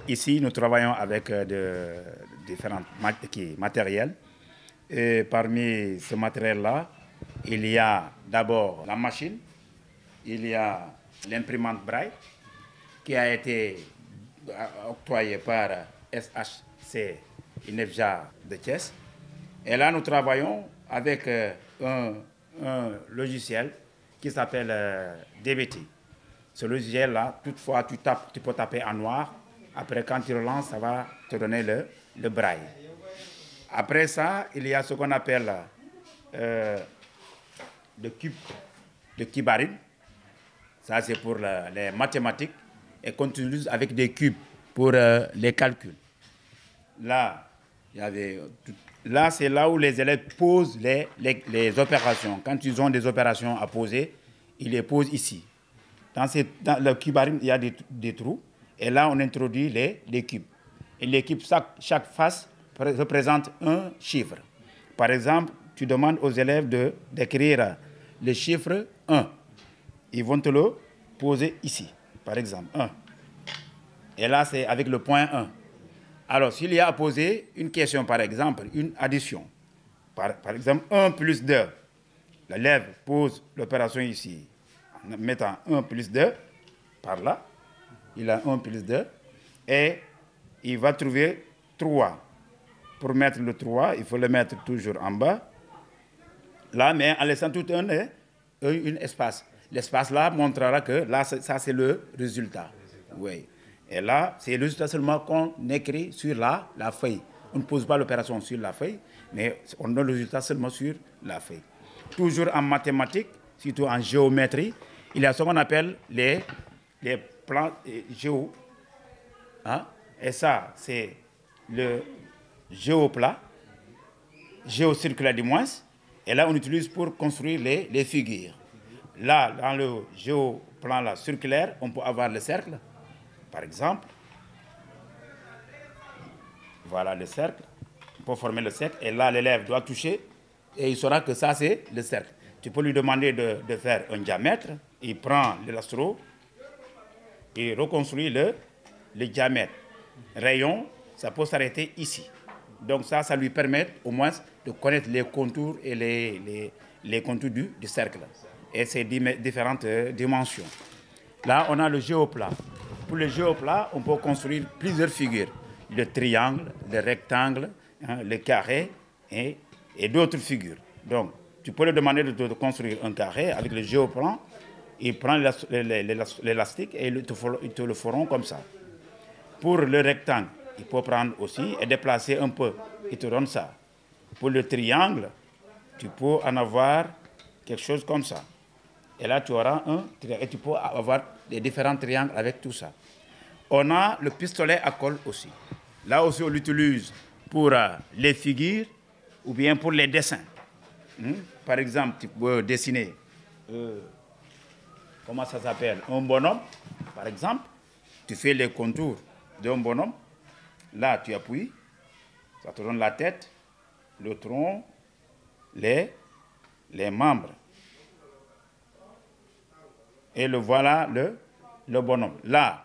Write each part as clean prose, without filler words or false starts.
Ici, nous travaillons avec différents matériels. Et parmi ce matériel-là, il y a d'abord la machine, il y a l'imprimante Braille qui a été octroyée par SHC INEFJA de Thiès. Et là, nous travaillons avec un logiciel qui s'appelle DBT. Ce logiciel-là, toutefois, tu peux taper en noir. Après, quand tu relances, ça va te donner le braille. Après ça, il y a ce qu'on appelle le cubarine. Ça, c'est pour les mathématiques et qu'on utilise avec des cubes pour les calculs. Là, c'est là où les élèves posent les opérations. Quand ils ont des opérations à poser, ils les posent ici. Dans le cubarine, il y a des trous. Et là, on introduit les cubes. Et les cubes, chaque face représente un chiffre. Par exemple, tu demandes aux élèves d'écrire le chiffre 1. Ils vont te le poser ici, par exemple, 1. Et là, c'est avec le point 1. Alors, s'il y a à poser une question, par exemple, une addition, par exemple, 1 plus 2, l'élève pose l'opération ici, en mettant 1 plus 2, par là. Il a 1 plus 2 et il va trouver 3. Pour mettre le 3, il faut le mettre toujours en bas. Là, mais en laissant tout un espace. L'espace là montrera que là, ça c'est le résultat. Oui. Et là, c'est le résultat seulement qu'on écrit sur la feuille. On ne pose pas l'opération sur la feuille, mais on donne le résultat seulement sur la feuille. Toujours en mathématiques, surtout en géométrie, il y a ce qu'on appelle les plans géo. Hein? Et ça, c'est le géoplat, géocirculaire du moins. Et là, on utilise pour construire les figures. Là, dans le géoplan là, circulaire, on peut avoir le cercle, par exemple. Voilà le cercle. On peut former le cercle. Et là, l'élève doit toucher et il saura que ça, c'est le cercle. Tu peux lui demander de faire un diamètre. Il prend l'élastro. Et reconstruit le diamètre. Rayon, ça peut s'arrêter ici. Donc ça lui permet au moins de connaître les contours et les contours du cercle. Et ces différentes dimensions. Là, on a le géoplat. Pour le géoplat, on peut construire plusieurs figures. Le triangle, le rectangle, le carré et d'autres figures. Donc, tu peux lui demander de construire un carré avec le géoplan. Il prend l'élastique et ils te le feront comme ça. Pour le rectangle, il peut prendre aussi et déplacer un peu. Il te donne ça. Pour le triangle, tu peux en avoir quelque chose comme ça. Et là, tu auras un triangle. Et tu peux avoir des différents triangles avec tout ça. On a le pistolet à colle aussi. Là aussi, on l'utilise pour les figures ou bien pour les dessins. Par exemple, tu peux dessiner... comment ça s'appelle? Un bonhomme, par exemple. Tu fais les contours d'un bonhomme. Là, tu appuies. Ça te donne la tête, le tronc, les membres. Et voilà le bonhomme. Là,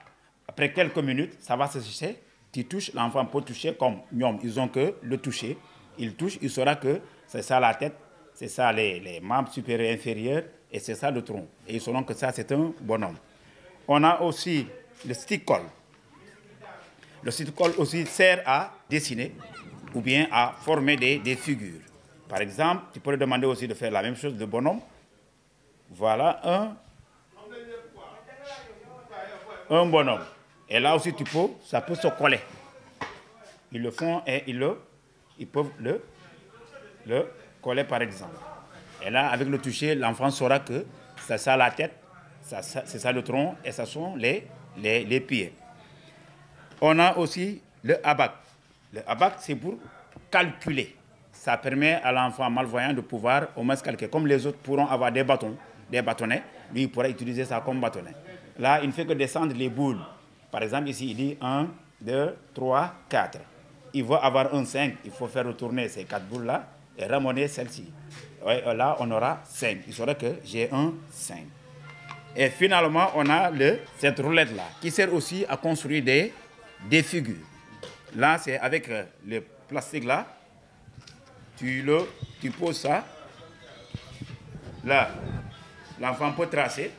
après quelques minutes, ça va se sécher. Tu touches, l'enfant peut toucher comme ñoom. Ils ont que le toucher. Il touche, il saura que c'est ça la tête, c'est ça les membres supérieurs et inférieurs. Et c'est ça le tronc. Et ils sauront que ça, c'est un bonhomme. On a aussi le stick-coll. Le stick-coll aussi sert à dessiner ou bien à former des figures. Par exemple, tu peux lui demander aussi de faire la même chose de bonhomme. Voilà un bonhomme. Et là aussi, ça peut se coller. Ils le font et ils peuvent le coller, par exemple. Et là, avec le toucher, l'enfant saura que c'est ça la tête, c'est ça le tronc et ça sont les pieds. On a aussi le abac. Le abac, c'est pour calculer. ça permet à l'enfant malvoyant de pouvoir au moins calquer. Comme les autres pourront avoir des bâtons, des bâtonnets, lui il pourra utiliser ça comme bâtonnet. Là, il ne fait que descendre les boules. Par exemple, ici, il dit 1, 2, 3, 4. Il va avoir un 5, il faut faire retourner ces 4 boules-là et ramener celle-ci. Ouais, là, on aura 5. Il saura que j'ai un 5. Et finalement, on a cette roulette-là qui sert aussi à construire des figures. Là, c'est avec le plastique-là. Tu poses ça. Là, l'enfant peut tracer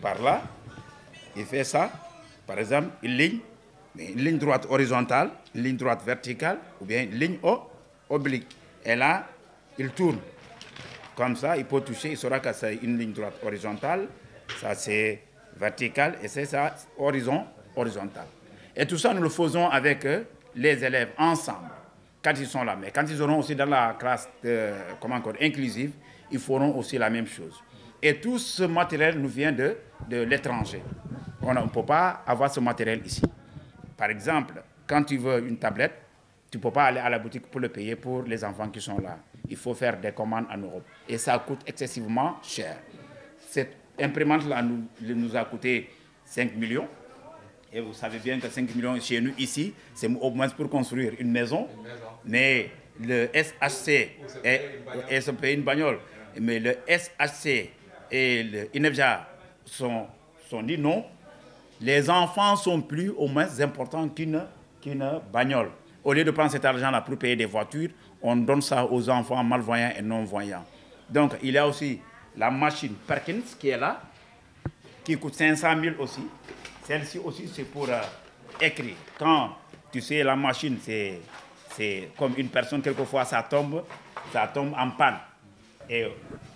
par là. Il fait ça. Par exemple, une ligne droite horizontale, une ligne droite verticale ou bien une ligne oblique. Et là, il tourne. Comme ça, il peut toucher, il saura que c'est une ligne droite horizontale, ça c'est vertical et c'est ça horizontal. Et tout ça, nous le faisons avec les élèves ensemble, quand ils sont là. Mais quand ils auront aussi dans la classe inclusive, ils feront aussi la même chose. Et tout ce matériel nous vient de l'étranger. On ne peut pas avoir ce matériel ici. Par exemple, quand tu veux une tablette, tu ne peux pas aller à la boutique pour le payer pour les enfants qui sont là. Il faut faire des commandes en Europe. Et ça coûte excessivement cher. Cette imprimante-là nous a coûté 5 millions. Et vous savez bien que 5 millions chez nous, ici, c'est au moins pour construire une maison. Mais le SHC, et ça paye une bagnole, mais le SHC et le INEFJA sont dit non. Les enfants sont plus au moins importants qu'une bagnole. Au lieu de prendre cet argent-là pour payer des voitures, on donne ça aux enfants malvoyants et non-voyants. Donc, il y a aussi la machine Perkins qui est là, qui coûte 500 000 aussi. Celle-ci aussi, c'est pour écrire. Quand, tu sais, la machine, c'est comme une personne, quelquefois, ça tombe en panne. Et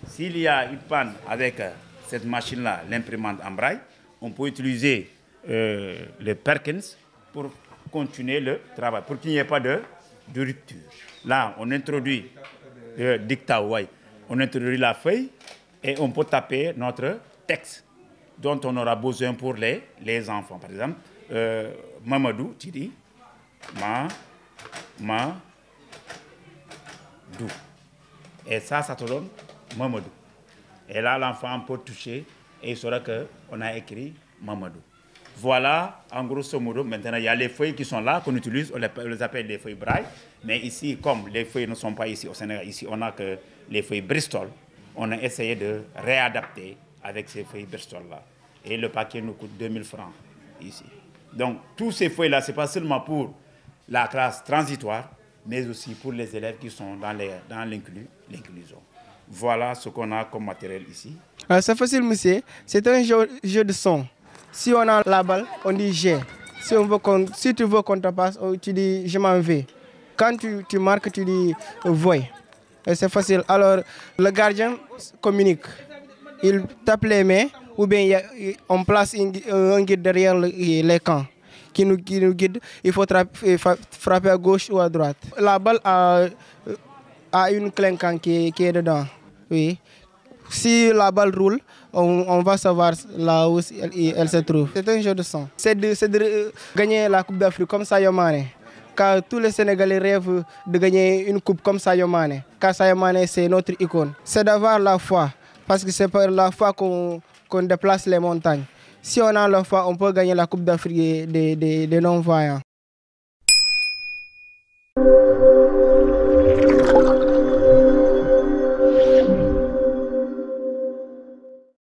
s'il y a une panne avec cette machine-là, l'imprimante en braille, on peut utiliser le Perkins pour continuer le travail, pour qu'il n'y ait pas de rupture. Là, on introduit le dictat, on introduit la feuille et on peut taper notre texte dont on aura besoin pour les enfants. Par exemple, Mamadou, tu dis Mamadou. Et ça te donne Mamadou. Et là, l'enfant peut toucher et il saura qu'on a écrit Mamadou. Voilà, en grosso modo, maintenant, il y a les feuilles qui sont là, qu'on utilise, on les appelle les feuilles braille. Mais ici, comme les feuilles ne sont pas ici au Sénégal, ici, on n'a que les feuilles Bristol. On a essayé de réadapter avec ces feuilles Bristol-là. Et le paquet nous coûte 2000 francs ici. Donc, tous ces feuilles-là, ce n'est pas seulement pour la classe transitoire, mais aussi pour les élèves qui sont dans l'inclusion. Voilà ce qu'on a comme matériel ici. C'est facile, monsieur. C'est un jeu de son. Si on a la balle, on dit j'ai. Si tu veux qu'on te passe, tu dis je m'en vais. Quand tu marques, tu dis voy. C'est facile. Alors, le gardien communique. Il tape les mains ou bien on place un guide derrière les camps qui nous guide. Il faut frapper à gauche ou à droite. La balle a une clinquant qui est dedans. Oui. Si la balle roule, on va savoir là où elle se trouve. C'est un jeu de son. C'est de gagner la Coupe d'Afrique comme Sadio Mané. Car tous les Sénégalais rêvent de gagner une coupe comme Sadio Mané. Car Sadio Mané, c'est notre icône. C'est d'avoir la foi. Parce que c'est par la foi qu'on déplace les montagnes. Si on a la foi, on peut gagner la Coupe d'Afrique des non-voyants.